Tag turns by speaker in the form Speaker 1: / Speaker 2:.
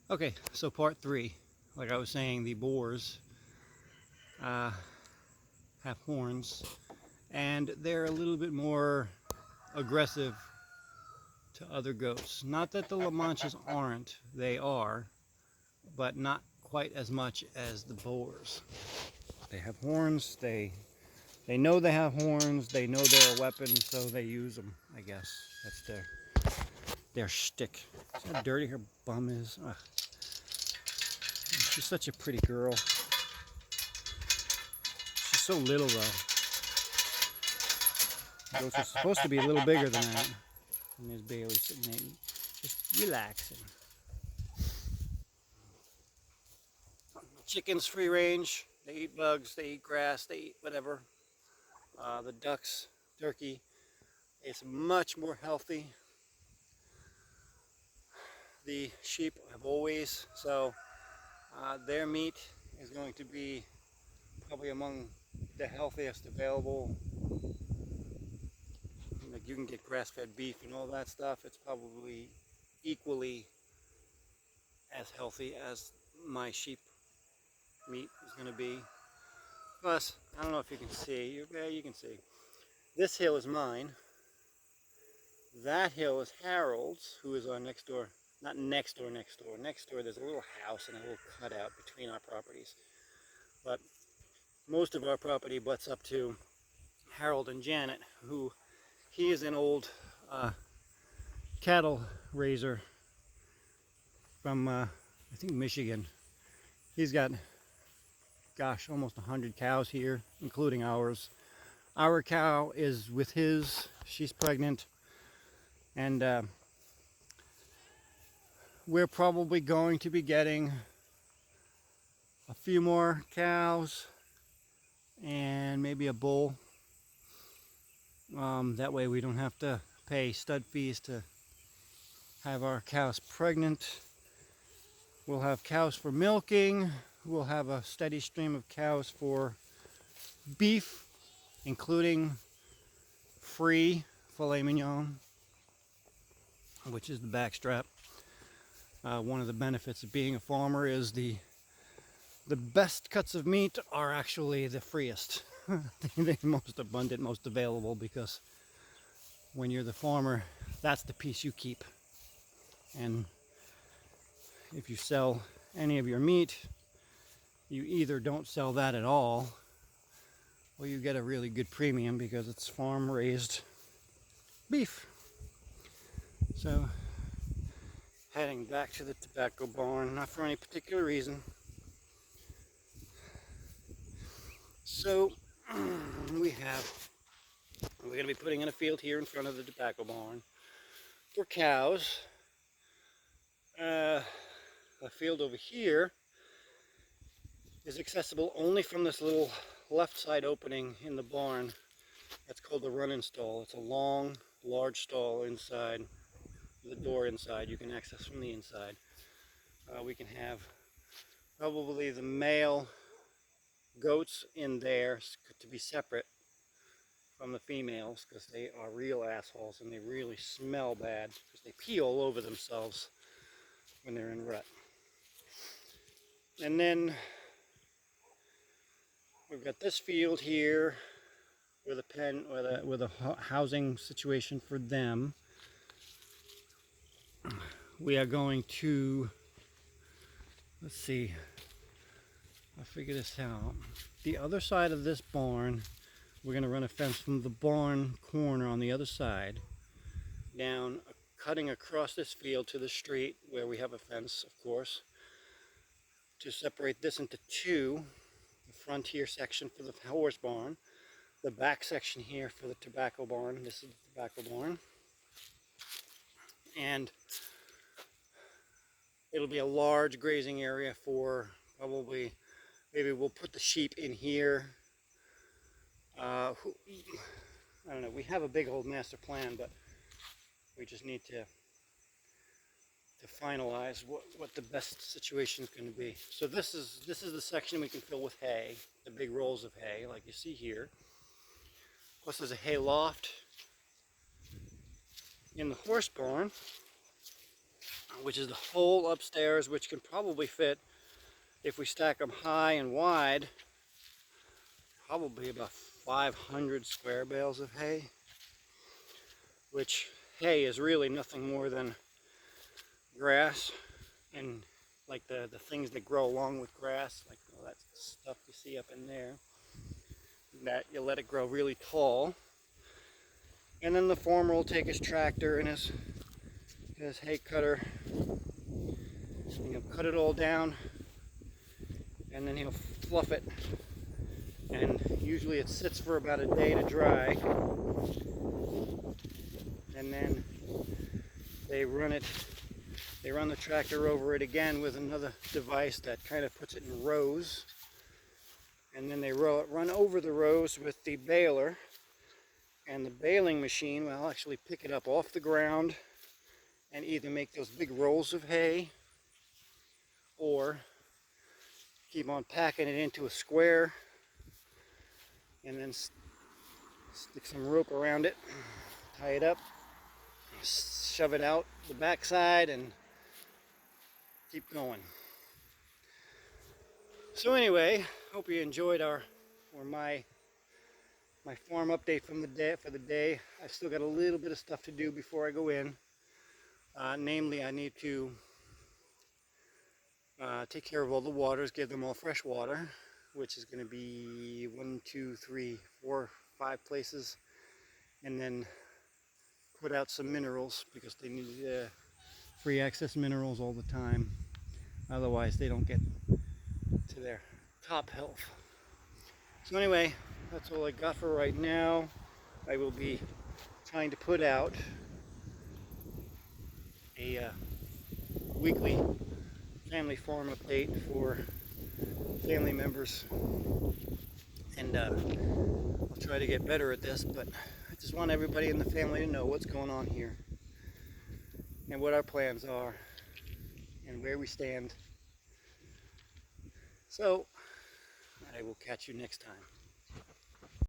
Speaker 1: Okay, so part three. Like I was saying, the boars uh, have horns, and they're a little bit more aggressive to other goats. Not that the La Manchas aren't, they are, but not quite as much as the boars. They have horns, they know they have horns, they know they're a weapon, so they use them, I guess. That's their shtick. See how dirty her bum is? Ugh. She's such a pretty girl. She's so little though. Goats are supposed to be a little bigger than that. And there's Bailey sitting there just relaxing. Chickens free range. They eat bugs, they eat grass, they eat whatever. The ducks, turkey, it's much more healthy. The sheep have always, so their meat is going to be probably among the healthiest available. Like you can get grass-fed beef and all that stuff. It's probably equally as healthy as my sheep meat is going to be. Plus, I don't know if you can see. Yeah, you can see. This hill is mine. That hill is Harold's, who is our next door. Not next door, next door. Next door, there's a little house and a little cutout between our properties. But most of our property butts up to Harold and Janet, who he is an old cattle raiser from, I think, Michigan. He's got, gosh, almost 100 cows here, including ours. Our cow is with his. She's pregnant. And we're probably going to be getting a few more cows and maybe a bull. That way we don't have to pay stud fees to have our cows pregnant. We'll have cows for milking. We'll have a steady stream of cows for beef, including free filet mignon, which is the backstrap. One of the benefits of being a farmer is the best cuts of meat are actually the freest. They're most abundant, most available, because when you're the farmer, that's the piece you keep. And if you sell any of your meat, you either don't sell that at all, or you get a really good premium because it's farm raised beef. So, heading back to the tobacco barn, not for any particular reason. So, we're going to be putting in a field here in front of the tobacco barn for cows. A field over here is accessible only from this little left side opening in the barn. That's called the run-in stall. It's a long, large stall inside, the door inside. You can access from the inside. We can have probably the male goats in there to be separate from the females, because they are real assholes and they really smell bad because they pee all over themselves when they're in rut. And then we've got this field here with a pen, with a housing situation for them. We are going to, let's see, I'll figure this out. The other side of this barn, we're going to run a fence from the barn corner on the other side down, cutting across this field to the street where we have a fence, of course, to separate this into two. The frontier section for the horse barn, the back section here for the tobacco barn. This is the tobacco barn. And it'll be a large grazing area for probably, maybe we'll put the sheep in here. I don't know, we have a big old master plan, but we just need to finalize what the best situation is going to be. So this is the section we can fill with hay, the big rolls of hay like you see here. Plus there's a hay loft in the horse barn. which is the whole upstairs, which can probably fit, if we stack them high and wide, probably about 500 square bales of hay, which hay is really nothing more than grass and like the things that grow along with grass, like all that stuff you see up in there, that you let it grow really tall. And then the farmer will take his tractor and his hay cutter, and he'll cut it all down, and then he'll fluff it, and usually it sits for about a day to dry, and then they run the tractor over it again with another device that kind of puts it in rows, and then they run over the rows with the baler, and the baling machine will actually pick it up off the ground and either make those big rolls of hay or keep on packing it into a square and then stick some rope around it, tie it up, shove it out the backside, and keep going. So anyway, hope you enjoyed my farm update from the day for the day. I've still got a little bit of stuff to do before I go in. Namely, I need to take care of all the waters, give them all fresh water, which is going to be 1, 2, 3, 4, 5 places, and then put out some minerals because they need free access minerals all the time. Otherwise, they don't get to their top health. So anyway, that's all I got for right now. I will be trying to put out a weekly family farm update for family members, and I'll try to get better at this, but I just want everybody in the family to know what's going on here and what our plans are and where we stand. So I will catch you next time.